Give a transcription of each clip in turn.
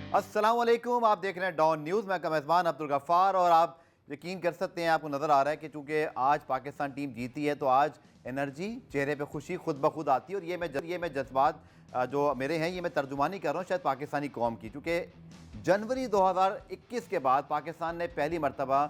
अस्सलाम वालेकुम, आप देख रहे हैं डॉन न्यूज़। मैं का मेज़बान अब्दुल गफ्फार और आप यकीन कर सकते हैं, आपको नज़र आ रहा है कि चूँकि आज पाकिस्तान टीम जीती है तो आज एनर्जी, चेहरे पे खुशी खुद ब खुद आती है। और ये मैं जज्बात जो मेरे हैं ये मैं तर्जुमानी कर रहा हूँ शायद पाकिस्तानी कौम की, चूँकि जनवरी 2021 के बाद पाकिस्तान ने पहली मरतबा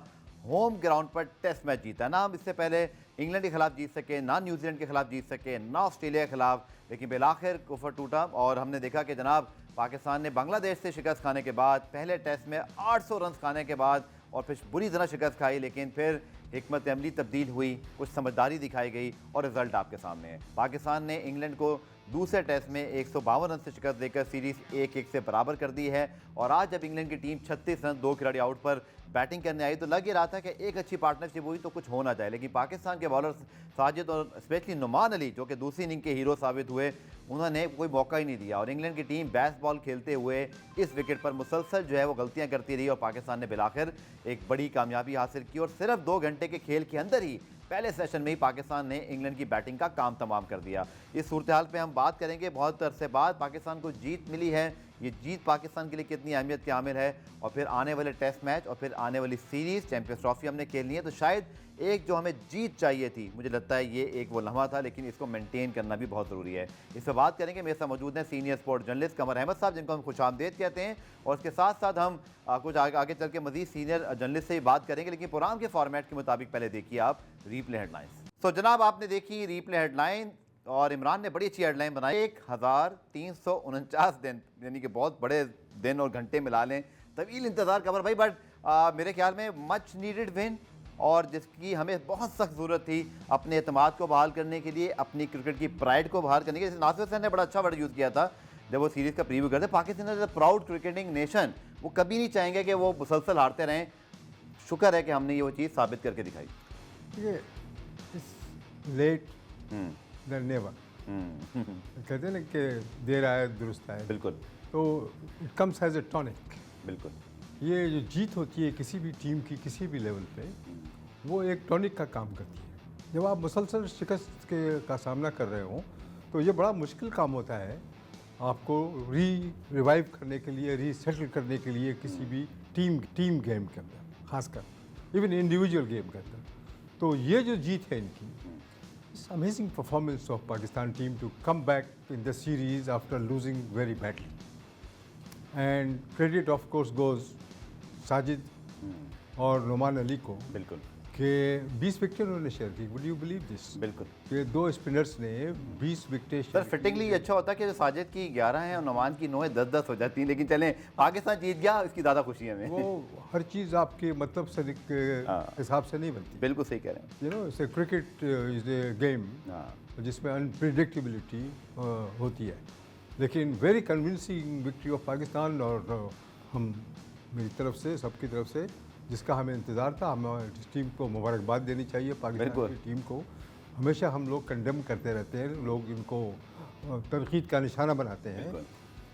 होम ग्राउंड पर टेस्ट मैच जीता। ना हम इससे पहले इंग्लैंड के खिलाफ जीत सके, ना न्यूजीलैंड के खिलाफ जीत सके, ना ऑस्ट्रेलिया के खिलाफ, लेकिन बिलाखिर कुफर टूटा और हमने देखा कि जनाब पाकिस्तान ने बांग्लादेश से शिकस्त खाने के बाद, पहले टेस्ट में 800 रन खाने के बाद और फिर बुरी तरह शिकस्त खाई, लेकिन फिर हिकमत अमली तब्दील हुई, कुछ समझदारी दिखाई गई और रिजल्ट आपके सामने है। पाकिस्तान ने इंग्लैंड को दूसरे टेस्ट में 152 रन से शिकस्त देकर सीरीज़ 1-1 से बराबर कर दी है। और आज जब इंग्लैंड की टीम 36 रन 2 खिलाड़ी आउट पर बैटिंग करने आई तो लग ही रहा था कि एक अच्छी पार्टनरशिप हुई तो कुछ हो ना जाए, लेकिन पाकिस्तान के बॉलर साजिद और स्पेशली नुमान अली जो कि दूसरी इनिंग के हीरो साबित हुए, उन्होंने कोई मौका ही नहीं दिया और इंग्लैंड की टीम बैस बॉल खेलते हुए इस विकेट पर मुसलसल जो है वो गलतियां करती रही और पाकिस्तान ने बिलाखिर एक बड़ी कामयाबी हासिल की। और सिर्फ 2 घंटे के खेल के अंदर ही पहले सेशन में ही पाकिस्तान ने इंग्लैंड की बैटिंग का काम तमाम कर दिया। इस सूरत हाल पे हम बात करेंगे, बहुत अरसे बाद पाकिस्तान को जीत मिली है, ये जीत पाकिस्तान के लिए कितनी अहमियत की हामिल है और फिर आने वाले टेस्ट मैच और फिर आने वाली सीरीज़ चैंपियंस ट्रॉफी हमने खेलनी है, तो शायद एक जो हमें जीत चाहिए थी, मुझे लगता है ये एक वो लम्हा था, लेकिन इसको मेंटेन करना भी बहुत ज़रूरी है। इस पर बात करेंगे, मेरे साथ मौजूद हैं सीनियर स्पोर्ट जर्नलिस्ट कमर अहमद साहब, जिनको हम खुशामदीद कहते हैं, और इसके साथ साथ हम कुछ आगे चल के मज़ीद सीनियर जर्नलिस्ट से ही बात करेंगे, लेकिन प्रोग्राम के फॉर्मेट के मुताबिक पहले देखिए आप रीप्ले हेडलाइंस। तो जनाब आपने देखी रीप्ले हेडलाइन और इमरान ने बड़ी अच्छी हेडलाइन बनाई, 1349 दिन, यानी कि बहुत बड़े दिन और घंटे मिला लें, तवील इंतज़ार कमर भाई, बट मेरे ख्याल में मच नीडेड विन और जिसकी हमें बहुत सख्त ज़रूरत थी अपने एतमाद को बहाल करने के लिए, अपनी क्रिकेट की प्राइड को बहाल करने के लिए। जैसे नासिर हुसैन ने बड़ा अच्छा वर्ड यूज़ किया था जब वो सीरीज़ का प्रीव्यू करते, Pakistan is a proud cricketing nation, वो कभी नहीं चाहेंगे कि वो मुसलसल हारते रहें। शुक्र है कि हमने ये वो चीज़ साबित करके दिखाई। लेट देन नेवर कहते हैं ना कि देर आए दुरुस्त आए, बिल्कुल। तो it comes as a tonic. बिल्कुल, ये जो जीत होती है किसी भी टीम की किसी भी लेवल पे, वो एक टॉनिक का काम करती है। जब आप मुसलसल शिकस्त का सामना कर रहे हो तो ये बड़ा मुश्किल काम होता है आपको रिवाइव करने के लिए, रीसेटल करने के लिए किसी भी टीम गेम के अंदर, खासकर इवन इंडिविजुअल गेम के अंदर। तो ये जो जीत है इनकी, it's amazing performance of Pakistan team to come back in the series after losing very badly, and credit of course goes Sajid और नुमान अली को, बिल्कुल, कि 20 विकेट उन्होंने शेयर की। Would you believe this? बिल्कुल, कि 2 स्पिनर्स ने 20 विकेटें सर फिटिंगली अच्छा होता है कि साजिद की 11 हैं और नुमान की 9 है, 10-10 हो जाती हैं, लेकिन चलें पाकिस्तान जीत गया, इसकी ज़्यादा खुशी है हमें। वो हर चीज़ आपके मतलब से हिसाब से नहीं बनती। बिल्कुल सही कह रहे हैं। You know it's a cricket is a game जिसमें अनप्रिडिक्टेबिलिटी होती है, लेकिन very convincing victory of Pakistan. और हम मेरी तरफ से, सबकी तरफ से, जिसका हमें इंतज़ार था, हमें इस टीम को मुबारकबाद देनी चाहिए। पाकिस्तान की टीम को हमेशा हम लोग कंडेम करते रहते हैं, लोग इनको तनकीद का निशाना बनाते हैं,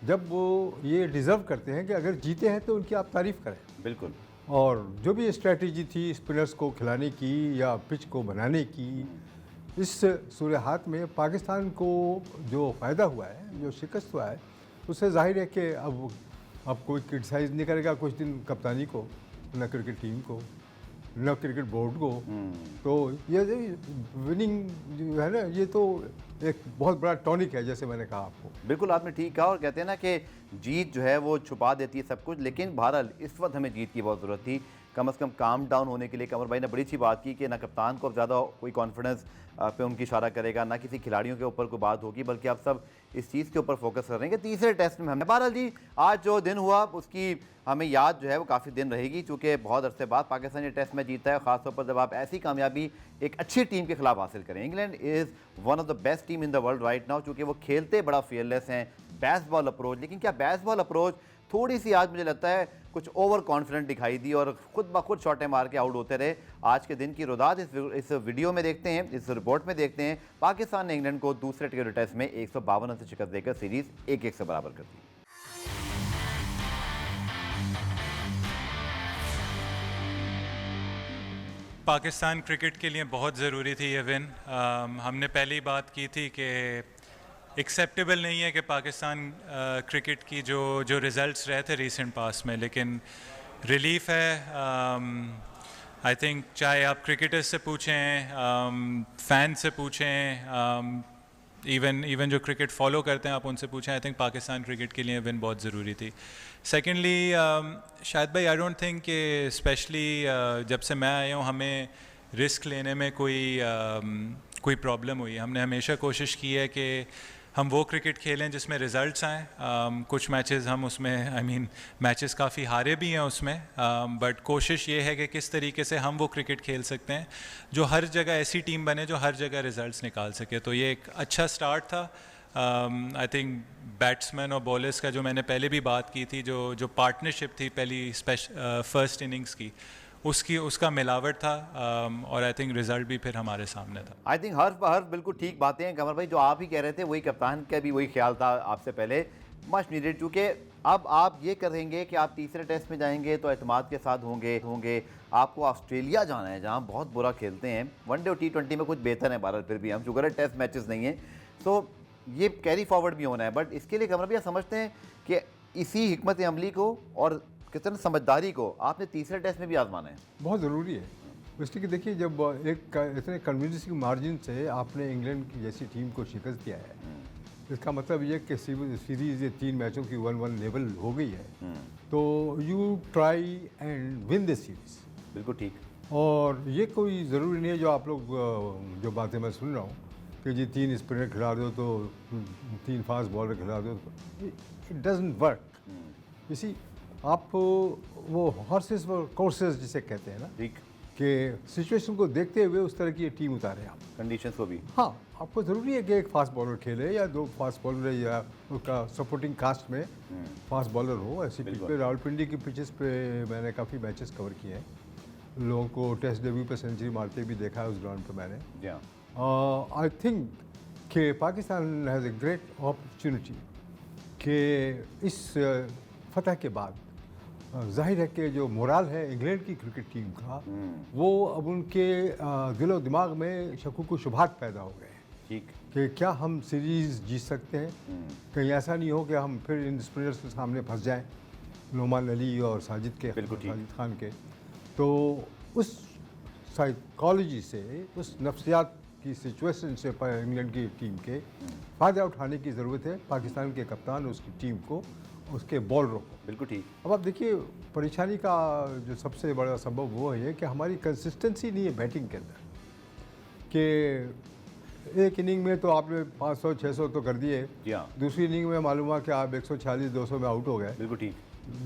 जब वो ये डिज़र्व करते हैं कि अगर जीते हैं तो उनकी आप तारीफ़ करें। बिल्कुल। और जो भी स्ट्रेटजी थी स्पिनर्स को खिलाने की या पिच को बनाने की, इस सूरत में पाकिस्तान को जो फ़ायदा हुआ है, जो शिकस्त हुआ है, उससे जाहिर है कि अब कोई क्रिटिसाइज़ नहीं करेगा कुछ दिन कप्तानी को, न क्रिकेट टीम को, न क्रिकेट बोर्ड को। तो ये विनिंग जो है ना, ये तो एक बहुत बड़ा टॉनिक है, जैसे मैंने कहा आपको। बिल्कुल आपने ठीक कहा, और कहते हैं ना कि जीत जो है वो छुपा देती है सब कुछ, लेकिन बहरहाल इस वक्त हमें जीत की बहुत ज़रूरत थी, कम से कम काम डाउन होने के लिए। कमर भाई ने बड़ी अच्छी बात की कि ना कप्तान को अब ज़्यादा कोई कॉन्फिडेंस पे उनकी इशारा करेगा, ना किसी खिलाड़ियों के ऊपर कोई बात होगी, बल्कि आप सब इस चीज़ के ऊपर फोकस कर रहे हैं कि तीसरे टेस्ट में हमने। बहरहाल जी, आज जो दिन हुआ उसकी हमें याद जो है वो काफ़ी दिन रहेगी, चूँकि बहुत अरसे बाद पाकिस्तान ये टेस्ट में जीता है, ख़ासतौर पर जब आप ऐसी कामयाबी एक अच्छी टीम के खिलाफ हासिल करें। England is one of the best team in the world right now, चूँकि वो खेलते बड़ा फेयरलेस हैं, बैस बॉल अप्रोच, लेकिन क्या बैस बॉल अप्रोच थोड़ी सी आज मुझे लगता है कुछ ओवर कॉन्फिडेंट दिखाई दी और खुद ब खुद शॉटें मार के आउट होते रहे। आज के दिन की रुदात इस वीडियो में देखते हैं, इस रिपोर्ट में देखते हैं। पाकिस्तान ने इंग्लैंड को दूसरे टी20 टेस्ट में 152 रन से शिकस्त देकर सीरीज 1-1 से बराबर कर दी। पाकिस्तान क्रिकेट के लिए बहुत ज़रूरी थी ये विन। हमने पहले ही बात की थी कि एक्सेप्टेबल नहीं है कि पाकिस्तान क्रिकेट की जो रिज़ल्ट्स रहे थे रीसेंट पास में, लेकिन रिलीफ है। आई थिंक चाहे आप क्रिकेटर्स से पूछें, फैन से पूछें, इवन जो क्रिकेट फॉलो करते हैं आप उनसे पूछें, आई थिंक पाकिस्तान क्रिकेट के लिए विन बहुत ज़रूरी थी। सेकेंडली शायद भाई आई डोंट थिंक कि स्पेशली जब से मैं आया हूँ हमें रिस्क लेने में कोई प्रॉब्लम हुई। हमने हमेशा कोशिश की है कि हम वो क्रिकेट खेलें जिसमें रिज़ल्ट्स आएँ। कुछ मैचेस हम उसमें मैचेस काफ़ी हारे भी हैं उसमें, बट कोशिश ये है कि किस तरीके से हम वो क्रिकेट खेल सकते हैं जो हर जगह ऐसी टीम बने जो हर जगह रिज़ल्ट्स निकाल सके। तो ये एक अच्छा स्टार्ट था। आई थिंक बैट्समैन और बॉलर्स का जो मैंने पहले भी बात की थी, जो पार्टनरशिप थी पहली फर्स्ट इनिंग्स की, उसका मिलावट था, और आई थिंक रिजल्ट भी फिर हमारे सामने था। आई थिंक हर बिल्कुल ठीक बातें हैं कमर भाई, जो आप ही कह रहे थे वही कप्तान का भी वही ख्याल था आपसे पहले। मच नीडेड, चूँकि अब आप ये करेंगे कि आप तीसरे टेस्ट में जाएंगे तो एतमाद के साथ होंगे। आपको ऑस्ट्रेलिया जाना है जहाँ बहुत बुरा खेलते हैं। वनडे और T20 में कुछ बेहतर है भारत, फिर भी हम शुगर है टेस्ट मैचेस नहीं हैं, तो ये कैरी फॉरवर्ड भी होना है। बट इसके लिए कमर भैया समझते हैं कि इसी हिकमत अमली को और कितने समझदारी को आपने तीसरे टेस्ट में भी आजमाना है। बहुत ज़रूरी है, इसलिए कि देखिए जब इतने कन्विंसिंग मार्जिन से आपने इंग्लैंड की जैसी टीम को शिकस्त दिया है, इसका मतलब ये कि सीरीज़ ये 3 मैचों की 1-1 लेवल हो गई है, तो you try and win the series. बिल्कुल ठीक। और ये कोई ज़रूरी नहीं है जो आप लोग जो बातें मैं सुन रहा हूँ कि जी 3 स्पिनर खिला दो तो 3 फास्ट बॉलर खिला दो, इट डजंट वर्क। इसी आप वो हॉर्सेस कोर्सेस जिसे कहते हैं ना, ठीक, कि सिचुएशन को देखते हुए उस तरह की टीम उतारें आप। कंडीशंस को भी। हाँ, आपको ज़रूरी है कि एक फास्ट बॉलर खेले या 2 फास्ट बॉलर या उसका सपोर्टिंग कास्ट में फास्ट बॉलर हो। ऐसी पिच पे रावलपिंडी की पिचेस पे मैंने काफ़ी मैचेस कवर किए हैं, लोगों को टेस्ट डेब्यू पे सेंचुरी मारते भी देखा है उस ग्राउंड पे मैंने। आई थिंक कि Pakistan has a great opportunity कि इस फतह के बाद जाहिर है कि जो मोराल है इंग्लैंड की क्रिकेट टीम का, वो अब उनके दिलो दिमाग में शकूक व शुबहात पैदा हो गए हैं। ठीक, कि क्या हम सीरीज़ जीत सकते हैं, कहीं ऐसा नहीं हो कि हम फिर इन स्पिनर्स के सामने फंस जाएं, नोमान अली और साजिद खान के। तो उस साइकोलॉजी से, उस नफ्सियात की सिचुएशन से इंग्लैंड की टीम के फ़ायदा उठाने की ज़रूरत है पाकिस्तान के कप्तान, उसकी टीम को, उसके बॉलरों को। बिल्कुल ठीक। अब आप देखिए परेशानी का जो सबसे बड़ा सबब वो है कि हमारी कंसिस्टेंसी नहीं है बैटिंग के अंदर, कि एक इनिंग में तो आपने 500-600 तो कर दिए, दूसरी इनिंग में मालूम हुआ कि आप 140-200 में आउट हो गए। बिल्कुल ठीक।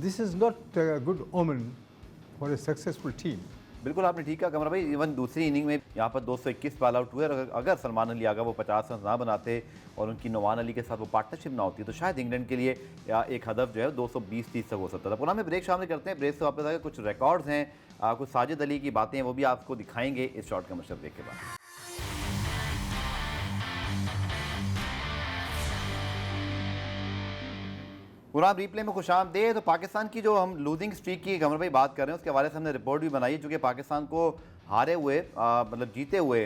This is not good omen for a successful team. बिल्कुल आपने ठीक कहा कमर भाई। इवन दूसरी इनिंग में यहाँ पर 221 बॉल आउट हुए, और अगर सलमान अली आगा वो 50 रन ना बनाते और उनकी नोमान अली के साथ वो पार्टनरशिप ना होती, तो शायद इंग्लैंड के लिए एक हदफ जो है 220-30 तक हो सकता था। पुनः में ब्रेक शामिल करते हैं। ब्रेक से वापस आकर कुछ रिकॉर्ड्स हैं, कुछ साजिद अली की बातें हैं, वो भी आपको दिखाएंगे इस शॉर्ट कमर्शियल ब्रेक के बाद। पूरा रिप्ले में खुशामदीद। तो पाकिस्तान की जो हम लूजिंग स्ट्रीक की कमर भाई बात कर रहे हैं, उसके हवाले से हमने रिपोर्ट भी बनाई है, चूँकि पाकिस्तान को हारे हुए मतलब जीते हुए,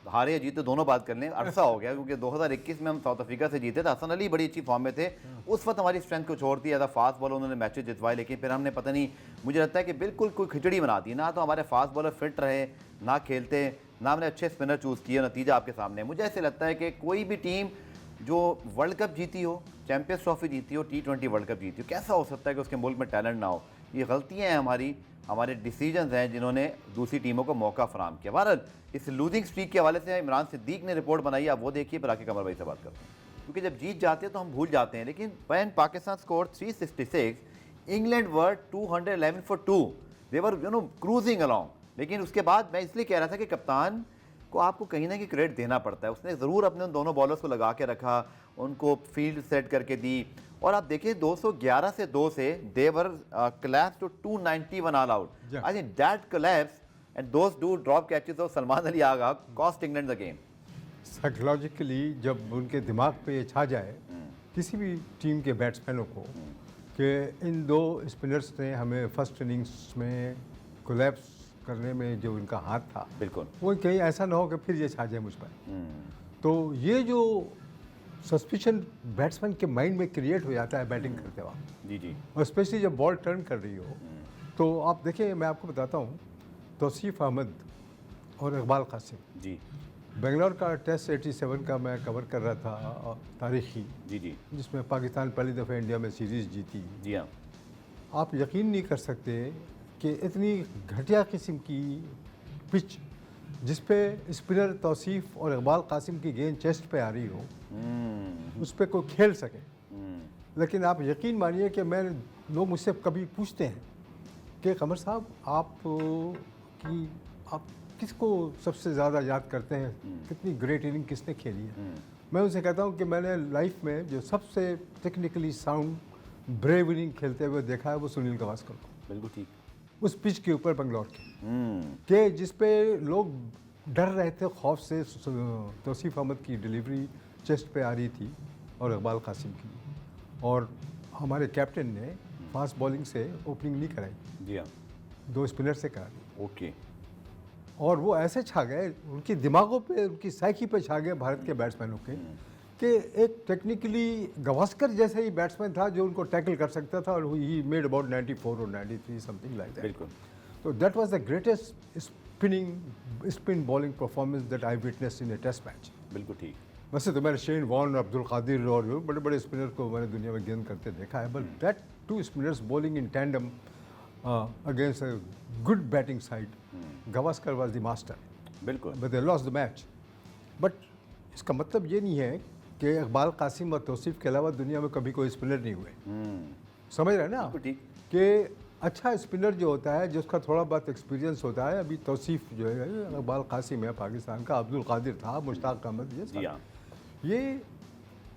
हारे या जीते दोनों बात कर लें, अरसा हो गया, क्योंकि 2021 में हम साउथ अफ्रीका से जीते थे। हसन अली बड़ी अच्छी फॉर्म में थे, उस वक्त हमारी स्ट्रेंथ को छोड़ती है, फास्ट बॉलर उन्होंने मैचेस जितवाए, लेकिन फिर हमने पता नहीं, मुझे लगता है कि बिल्कुल कोई खिचड़ी बना दी ना, तो हमारे फास्ट बॉलर फिट रहे ना खेलते ना, हमने अच्छे स्पिनर चूज़ किए, नतीजा आपके सामने। मुझे ऐसे लगता है कि कोई भी टीम जो वर्ल्ड कप जीती हो, चैंपियंस ट्रॉफी जीती हो, T20 वर्ल्ड कप जीती हो, कैसा हो सकता है कि उसके मुल्क में टैलेंट ना हो? ये गलतियाँ हैं हमारे डिसीजंस हैं जिन्होंने दूसरी टीमों को मौका फराम किया। बहरहाल इस लूजिंग स्ट्रीक के हवाले से इमरान सिद्दीक ने रिपोर्ट बनाई, आप वो देखिए, पर आके कमर भाई से बात करते हैं, क्योंकि जब जीत जाते हैं तो हम भूल जाते हैं। लेकिन when Pakistan score 366, England were 211 for 2, they were cruising along. लेकिन उसके बाद मैं इसलिए कह रहा था कि कप्तान को आपको कहीं ना कहीं क्रेडिट देना पड़ता है। उसने ज़रूर अपने उन दोनों बॉलर्स को लगा के रखा, उनको फील्ड सेट करके दी, और आप देखिए 211 से 2 से they were collapsed to 291 all out. I think that collapse and those 2 drop catches of Salman Ali Agha cost England the game. Psychologically जब उनके दिमाग पे ये छा जाए किसी भी टीम के बैट्समैनों को कि इन 2 स्पिनर्स ने हमें फर्स्ट इनिंग्स में कोलैप्स करने में जो इनका हाथ था, बिल्कुल वो कहीं ऐसा ना हो कि फिर ये छा जाए मुझ पर। तो ये जो सस्पिशन बैट्समैन के माइंड में क्रिएट हो जाता है बैटिंग करते वक्त, जी जी और स्पेशली जब बॉल टर्न कर रही हो। तो आप देखिए, मैं आपको बताता हूँ, तौसीफ अहमद और इकबाल कासिम, जी बेंगलोर का टेस्ट 87 का मैं कवर कर रहा था, तारीखी, जी जी जिसमें पाकिस्तान पहली दफ़ा इंडिया में सीरीज़ जीती। जी हाँ आप यकीन नहीं कर सकते कि इतनी घटिया किस्म की पिच जिस पे स्पिनर तौसीफ और इकबाल कासिम की गेंद चेस्ट पे आ रही हो, उस पर कोई खेल सके। लेकिन आप यकीन मानिए कि मैं, लोग मुझसे कभी पूछते हैं कि कमर साहब आप किसको सबसे ज़्यादा याद करते हैं, कितनी ग्रेट इनिंग किसने खेली है। मैं उनसे कहता हूँ कि मैंने लाइफ में जो सबसे टेक्निकली साउंड ब्रेव इनिंग खेलते हुए देखा है वो सुनील गावस्कर को, बिल्कुल ठीक। उस पिच के ऊपर बंगलौर के जिस पे लोग डर रहे थे खौफ से। तौसीफ अहमद की डिलीवरी चेस्ट पे आ रही थी और इकबाल कासिम की, और हमारे कैप्टन ने फास्ट बॉलिंग से ओपनिंग नहीं कराई, जी हाँ 2 स्पिनर से करा दी, ओके। और वो ऐसे छा गए, उनके दिमागों पे, उनकी साइकी पे छा गए भारत के बैट्समैनों के, कि एक टेक्निकली गावस्कर जैसे ही बैट्समैन था जो उनको टैकल कर सकता था, और ही मेड अबाउट 94 और 93 समथिंग लाइक दैट। बिल्कुल। तो that was the greatest spin bowling performance that I witnessed in a test match. बिल्कुल ठीक। वैसे तो मैंने शेन वॉर्न, अब्दुल कादिर और बड़े बड़े स्पिनर को मैंने दुनिया में गेंद करते देखा है, but that 2 spinners bowling in tandem against a good batting side, Gavaskar was the master. बिल्कुल। But they lost the match. बट इसका मतलब ये नहीं है कि इकबाल कासिम और तौसीफ के अलावा दुनिया में कभी कोई स्पिनर नहीं हुए। समझ रहे हैं ना आप? बिल्कुल ठीक। कि अच्छा स्पिनर जो होता है, जिसका थोड़ा बहुत एक्सपीरियंस होता है, अभी तौसीफ जो है, इकबाल कासिम है पाकिस्तान का, अब्दुल कादिर था, मुश्ताक अहमद, ये जी हाँ ये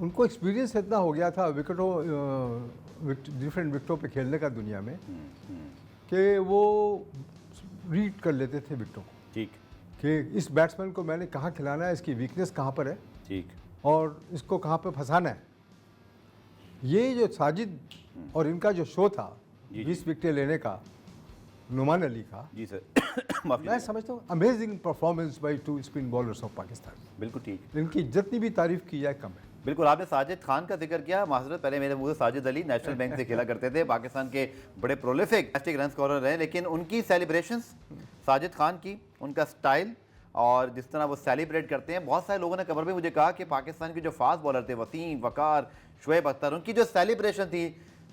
उनको एक्सपीरियंस इतना हो गया था विकेटों, डिफरेंट विकेटों पे खेलने का दुनिया में, कि वो रीड कर लेते थे विकेटों को, ठीक कि इस बैट्समैन को मैंने कहाँ खिलाना है, इसकी वीकनेस कहाँ पर है, ठीक। और इसको कहाँ पे फंसाना है। ये जो साजिद और इनका जो शो था 20 विकेटें लेने का, नुमान अली का, जी सर माफी मैं समझता हूँ amazing performance by 2 spin bowlers of Pakistan. बिल्कुल ठीक। इनकी जितनी भी तारीफ की जाए कम है। बिल्कुल। आपने साजिद खान का जिक्र किया, माजरत पहले मेरे मुंह से साजिद अली नेशनल बैंक से खेला करते थे, पाकिस्तान के बड़े प्रोलिफिक रन स्कोरर रहे, लेकिन उनकी सेलिब्रेशंस, साजिद खान की, उनका स्टाइल और जिस तरह वो सेलिब्रेट करते हैं, बहुत सारे लोगों ने खबर में मुझे कहा कि पाकिस्तान के जो फास्ट बॉलर थे, वसीम, वकार, शुएब अख्तर, उनकी जो सेलिब्रेशन थी,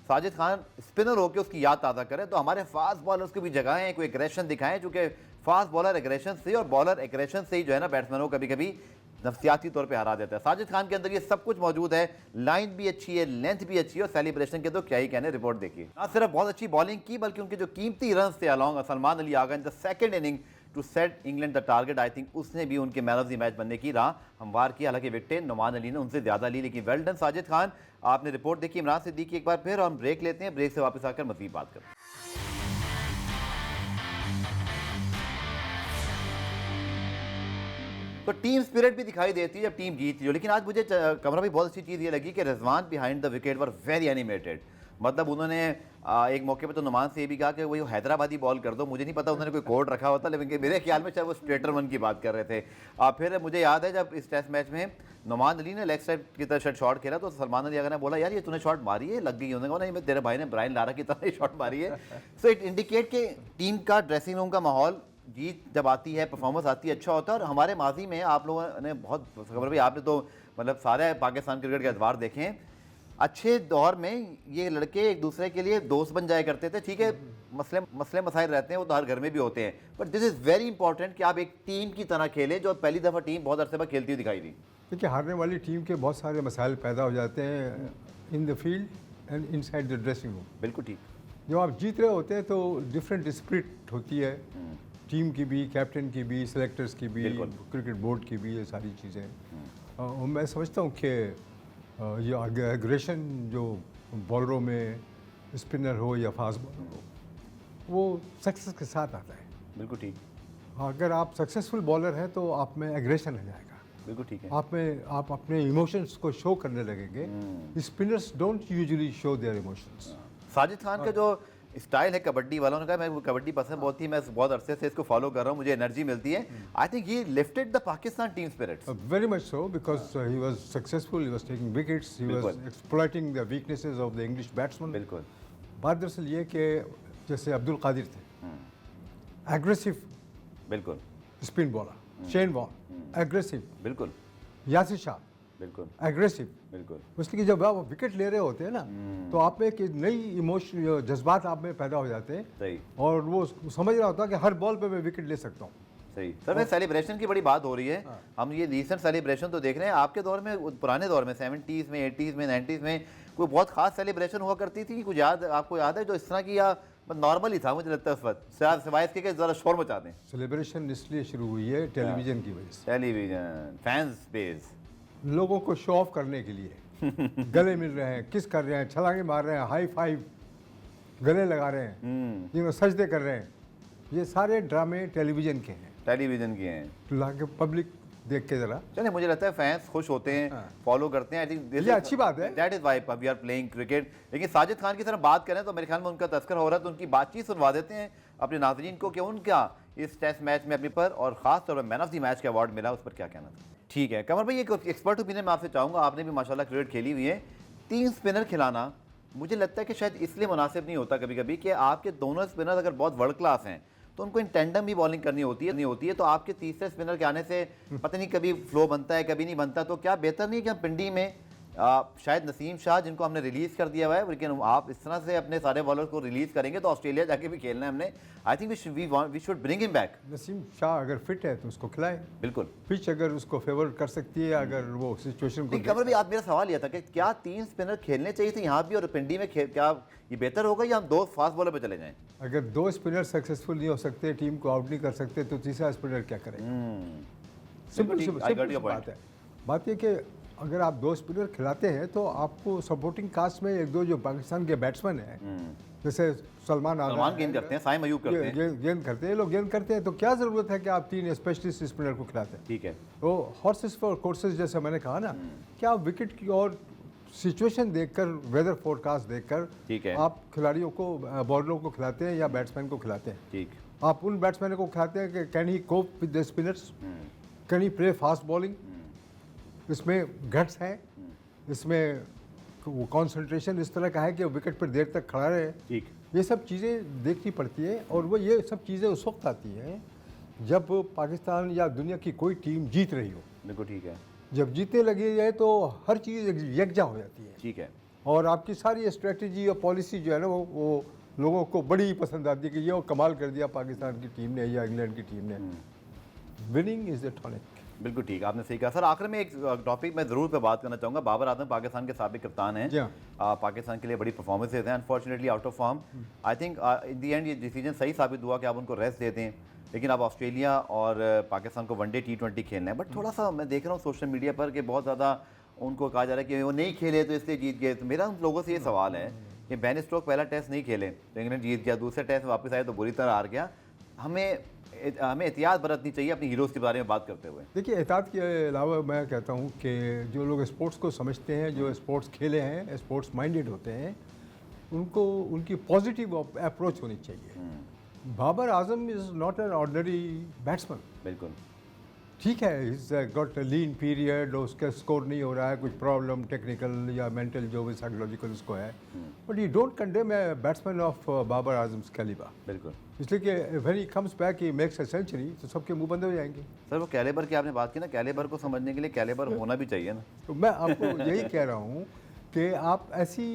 साजिद खान स्पिनर होकर उसकी याद ताज़ा करें। तो हमारे फास्ट बॉलर्स को भी जगाएं, कोई एग्रेशन दिखाएं, चूँकि फास्ट बॉलर एग्रेशन से और बॉलर एग्रेशन से ही जो है ना बैट्समैनों को कभी कभी नफसियाती तौर पे हरा देता है। साजिद खान के अंदर ये सब कुछ मौजूद है, लाइन भी अच्छी है, लेंथ भी अच्छी है, और सेलिब्रेशन के तो क्या ही कहने। रिपोर्ट देखिए। ना सिर्फ बहुत अच्छी बॉलिंग की, बल्कि उनके जो कीमती रन थे along Salman Ali Agha in the second inning to set England the target, I think उसने भी उनके मैन ऑफ द मैच बनने की राह हमवार की। हालांकि विकेटें नुमान अली ने उनसे ज़्यादा ली, लेकिन वेल डन साजिद खान। आपने रिपोर्ट देखी इमरान सिद्दीकी एक बार फिर, और हम ब्रेक लेते हैं, ब्रेक से वापस आकर मज़ीद बात करते हैं। तो टीम स्पिरिट भी दिखाई देती है जब टीम जीतती है। लेकिन आज मुझे कमरा भी बहुत अच्छी चीज़ ये लगी कि Rizwan behind the wicket were very animated. मतलब उन्होंने एक मौके पर तो नुमान से ये भी कहा कि वही हैदराबादी बॉल कर दो। मुझे नहीं पता उन्होंने कोई कोड रखा होता, लेकिन मेरे ख्याल में शायद वो स्ट्रेटर वन की बात कर रहे थे। फिर मुझे याद है जब इस टेस्ट मैच में नुमान अली ने लेग साइड की तरफ शॉट खेला, तो सलमान अली अगर ने बोला यार ये तूने शॉट मारी है, लग गई। उन्होंने कहा नहीं, मैं तेरे भाई ने ब्रायन लारा की तरह ही शॉट मारी है। सो इट इंडिकेट कि टीम का ड्रेसिंग रूम का माहौल, जीत जब आती है, परफॉर्मेंस आती है, अच्छा होता है। और हमारे माजी में आप लोगों ने बहुत खबर भी, आपने तो मतलब सारे पाकिस्तान क्रिकेट के अखबार देखे हैं, अच्छे दौर में ये लड़के एक दूसरे के लिए दोस्त बन जाया करते थे। ठीक है, मसले मसाइल रहते हैं, वो तो हर घर में भी होते हैं, but this is very important कि आप एक टीम की तरह खेलें, जो पहली दफ़ा टीम बहुत अरसे बाद खेलती हुई दिखाई दी। देखिए, हारने वाली टीम के बहुत सारे मसाइल पैदा हो जाते हैं in the field and inside the dressing room. बिल्कुल ठीक। जब आप जीत रहे होते हैं तो डिफरेंट स्पिरिट होती है, टीम की भी, कैप्टन की भी, सेलेक्टर्स की भी, क्रिकेट बोर्ड की भी, ये सारी चीज़ें। और मैं समझता हूँ कि ये एग्रेशन जो बॉलरों में, स्पिनर हो या फास्ट बॉलर हो, वो सक्सेस के साथ आता है। बिल्कुल ठीक। अगर आप सक्सेसफुल बॉलर हैं तो आप में एग्रेशन आ जाएगा। बिल्कुल ठीक है। आप अपने इमोशंस को शो करने लगेंगे। Spinners don't usually show their emotions. Sajid Khan का जो स्टाइल है कबड्डी वालों ने कहा मैं कबड्डी पसंद बहुत थी, मैं बहुत अरसे से इसको फॉलो कर रहा हूँ, मुझे एनर्जी मिलती है. I think he lifted the Pakistan team spirits. Very much so, because he was successful, he was taking wickets, he was बिल्कुल. exploiting the weaknesses of the English batsmen. बिल्कुल. बात दरअसल ये कि जैसे अब्दुल कादिर थे, एग्रेसिव बिल्कुल. Spin bowler, Shane Warne aggressive, बिल्कुल. यासिर शाह बिल्कुल. एग्रेसिव. बिल्कुल. इसलिए जब आप विकेट ले रहे होते हैं ना, तो आप में एक नई इमोशन जज्बात आप में पैदा हो जाते हैं, सही. और वो समझ रहा होता है कि हर बॉल पे मैं विकेट ले सकता हूँ. सही. सर मैं सेलिब्रेशन की बड़ी बात हो रही है. हम ये रीसेंट सेलिब्रेशन तो देख रहे हैं. आपके दौर में, पुराने दौर में 70s में 80s में 90s में कोई बहुत खास सेलिब्रेशन हुआ करती थी? कुछ आपको याद है जो इस तरह की, या नॉर्मल ही था मुझे लगता है उस वक्त, सिवाय इसके कि ज़रा शोर मचा दें? सेलिब्रेशन इसलिए शुरू हुई है टेलीविज़न की वजह से. टेलीविजन, फैंस बेस, लोगों को शो ऑफ करने के लिए गले मिल रहे हैं, किस कर रहे हैं, छलांगे मार रहे हैं, हाई फाइव गले लगा रहे हैं, जिन्होंने सजदे कर रहे हैं, ये सारे ड्रामे टेलीविज़न के हैं. टेलीविजन की हैं. लाके पब्लिक देख के ज़रा, चलिए, मुझे लगता है फैंस खुश होते हैं, फॉलो करते हैं. आई थिंक ये अच्छी बात है. That is why we are playing cricket. लेकिन साजिद खान की तरह बात करें तो मेरे ख्याल में उनका तस्करा हो रहा है, तो उनकी बातचीत सुनवा देते हैं अपने नाज़रीन को कि उनका इस टेस्ट मैच में अपने पर और खास तौर पर मैन ऑफ द मैच का अवार्ड मिला, उस पर क्या कहना था. ठीक है कमर भाई, एक एक्सपर्ट ओपिनियन मैं आपसे चाहूँगा. आपने भी माशाल्लाह क्रिकेट खेली हुई है. 3 स्पिनर खिलाना मुझे लगता है कि शायद इसलिए मुनासिब नहीं होता कभी कभी कि आपके दोनों स्पिनर अगर बहुत वर्ल्ड क्लास हैं तो उनको इन टैंडम भी बॉलिंग करनी होती है, तो आपके तीसरे स्पिनर के आने से पता नहीं कभी फ्लो बनता है कभी नहीं बनता. तो क्या बेहतर नहीं कि हम पिंडी में शायद नसीम शाह जिनको हमने रिलीज़ कर दिया हुआ है, लेकिन आप इस तरह से अपने सारे बॉलर्स को रिलीज़ करेंगे तो ऑस्ट्रेलिया जाके भी खेलना है हमने. I think we should bring him back. Naseem Shah अगर फिट है तो उसको खिलाए. बिल्कुल. पिच अगर उसको फेवर कर सकती है, अगर वो सिचुएशन को. कमर भी आप, मेरा सवाल यह था कि क्या 3 स्पिनर खेलने चाहिए थे यहाँ भी और पिंडी में, क्या ये बेहतर होगा या हम 2 फास्ट बॉलर पे चले जाएं? अगर 2 स्पिनर सक्सेसफुल नहीं हो सकते, टीम को आउट नहीं कर सकते, तो तीसरा स्पिनर क्या करेगा? सिंपल बात है. बात ये कि अगर आप 2 स्पिनर खिलाते हैं तो आपको सपोर्टिंग कास्ट में 1-2 जो पाकिस्तान के बैट्समैन हैं, जैसे सलमान गेंद करते हैं, साइम अयूब करते हैं, गेंद करते हैं, लोग गेंद करते हैं, तो क्या ज़रूरत है कि आप 3 स्पेशलिस्ट स्पिनर को खिलाते हैं? ठीक है. तो हॉर्सेस फॉर कोर्सेज जैसे मैंने कहा ना, क्या आप विकेट की और सिचुएशन देखकर, वेदर फोरकास्ट देखकर, ठीक है, आप खिलाड़ियों को, बॉलरों को खिलाते हैं या बैट्समैन को खिलाते हैं? ठीक. आप उन बैट्समैन को खिलाते हैं कि can he cope with the spinners, can he play fast bowling, इसमें गट्स है, इसमें कंसंट्रेशन इस तरह का है कि विकेट पर देर तक खड़ा रहे. ठीक. ये सब चीज़ें देखनी पड़ती है, और वो ये सब चीज़ें उस वक्त आती हैं जब पाकिस्तान या दुनिया की कोई टीम जीत रही हो. बिल्कुल ठीक है. जब जीतने लगी है तो हर चीज़ यकजा हो जाती है. ठीक है. और आपकी सारी स्ट्रेटजी और पॉलिसी जो है ना, वो लोगों को बड़ी पसंद आती है कि ये कमाल कर दिया पाकिस्तान की टीम ने या इंग्लैंड की टीम ने. Winning is the tonic. बिल्कुल ठीक, आपने सही कहा. सर आखिर में एक टॉपिक मैं ज़रूर पे बात करना चाहूँगा. बाबर आजम पाकिस्तान के साबिक कप्तान हैं. पाकिस्तान के लिए बड़ी परफॉर्मेंसेज हैं, unfortunately out of form. I think in the and ये डिसीजन सही साबित हुआ कि आप उनको रेस्ट देते हैं, लेकिन अब ऑस्ट्रेलिया और पाकिस्तान को वनडे T20 खेलना है. बट थोड़ा सा मैं देख रहा हूँ सोशल मीडिया पर कि बहुत ज़्यादा उनको कहा जा रहा है कि वो नहीं खेले तो इसलिए जीत गए. तो मेरा उन लोगों से ये सवाल है कि बेन स्टोक पहला टेस्ट नहीं खेले तो इंग्लैंड जीत गया, दूसरे टेस्ट में वापस आए तो बुरी तरह हार गया. हमें एहतियात बरतनी चाहिए अपनी हीरोज़ के बारे में बात करते हुए. देखिए, एहतियात के अलावा मैं कहता हूँ कि जो लोग स्पोर्ट्स को समझते हैं, जो स्पोर्ट्स खेले हैं, स्पोर्ट्स माइंडेड होते हैं, उनको उनकी पॉजिटिव अप्रोच होनी चाहिए. Babar Azam is not an ordinary batsman. बिल्कुल ठीक है, इज गॉट लीन पीरियड, उसका स्कोर नहीं हो रहा है, कुछ प्रॉब्लम टेक्निकल या मेंटल जो भी साइकोलॉजिकल उसको है, but you don't condemn a batsman of Babar Azam's calibre. बिल्कुल. इसलिए कि when he comes back he makes a century, तो सबके मुंह बंद हो जाएंगे. सर वो कैलिबर की आपने बात की ना, कैलिबर को समझने के लिए कैलिबर होना भी चाहिए ना. तो मैं आपको यही कह रहा हूँ कि आप ऐसी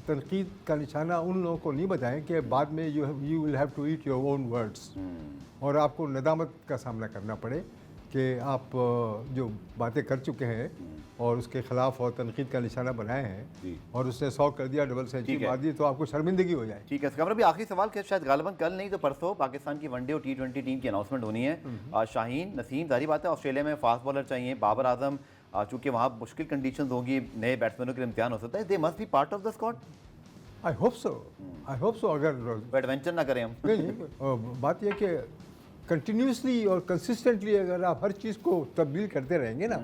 तनकीद का निशाना उन लोगों को नहीं बताएं कि बाद में you will have to eat your own words, और आपको नदामत का सामना करना पड़े कि आप जो बातें कर चुके हैं और उसके खिलाफ और तनकीद का निशाना बनाए हैं और उसने 100 कर दिया, डबल सेंचुरी मार दी, तो आपको शर्मिंदगी हो जाए. ठीक है. इसका भी आखिरी सवाल कि शायद गालिबन कल नहीं तो परसों पाकिस्तान की वनडे और T20 टीम की अनाउंसमेंट होनी है. शाहीन नसीम, जारी बात है ऑस्ट्रेलिया में फास्ट बॉलर चाहिए. बाबर आजम, चूँकि वहाँ मुश्किल कंडीशन होंगी, नए बैट्समैनों के लिए इम्तिहान हो सकता है. They must be part of the squad. I hope so. अगर एडवेंचर ना करें हम. नहीं, बात यह कि कंटिन्यूसली और कंसिस्टेंटली अगर आप हर चीज़ को तब्दील करते रहेंगे ना,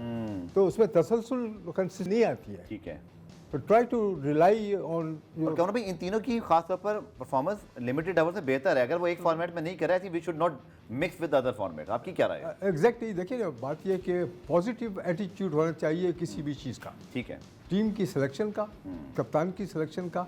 तो उसमें तसलसल नहीं आती है. ठीक है. ट्राई टू रिलाई ऑन और कमर भाई इन तीनों की खासतौर पर परफॉर्मेंस लिमिटेड ओवर से बेहतर है। अगर वो एक फॉर्मेट में नहीं कर रहे, I think we should not mix with other format. आपकी क्या राय है? एग्जैक्टली। देखिए ना, बात यह कि पॉजिटिव एटीट्यूड होना चाहिए किसी भी चीज़ का, ठीक है, टीम की सिलेक्शन का, कप्तान की सिलेक्शन का,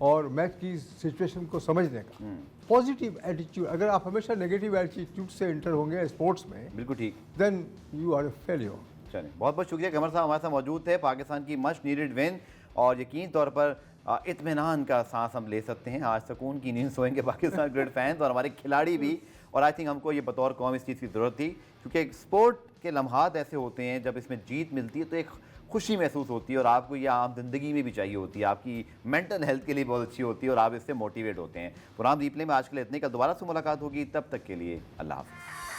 और मैच की सिचुएशन को समझने का। पॉजिटिव एटीट्यूड, अगर आप हमेशा नेगेटिव एटीट्यूड से इंटर होंगे स्पोर्ट्स में, बिल्कुल ठीक। Then you are a failure. चलिए, बहुत बहुत शुक्रिया कमर साहब, हमारे साथ मौजूद थे। पाकिस्तान की मच नीडेड विन, और यकीन तौर पर इत्मीनान का सांस हम ले सकते हैं। आज सुकून की नींद सोएंगे पाकिस्तान क्रिकेट फैंस और हमारे खिलाड़ी भी। और आई थिंक हमको ये बतौर कौम इस चीज़ की ज़रूरत थी, क्योंकि एक स्पोर्ट के लम्हात ऐसे होते हैं जब इसमें जीत मिलती है तो एक खुशी महसूस होती है, और आपको ये आम ज़िंदगी में भी चाहिए होती है। आपकी मेंटल हेल्थ के लिए बहुत अच्छी होती है और आप इससे मोटिवेट होते हैं। प्रोग्राम रीप्ले में आज के लिए इतने का, दोबारा से मुलाकात होगी, तब तक के लिए अल्लाह हाफ़िज़।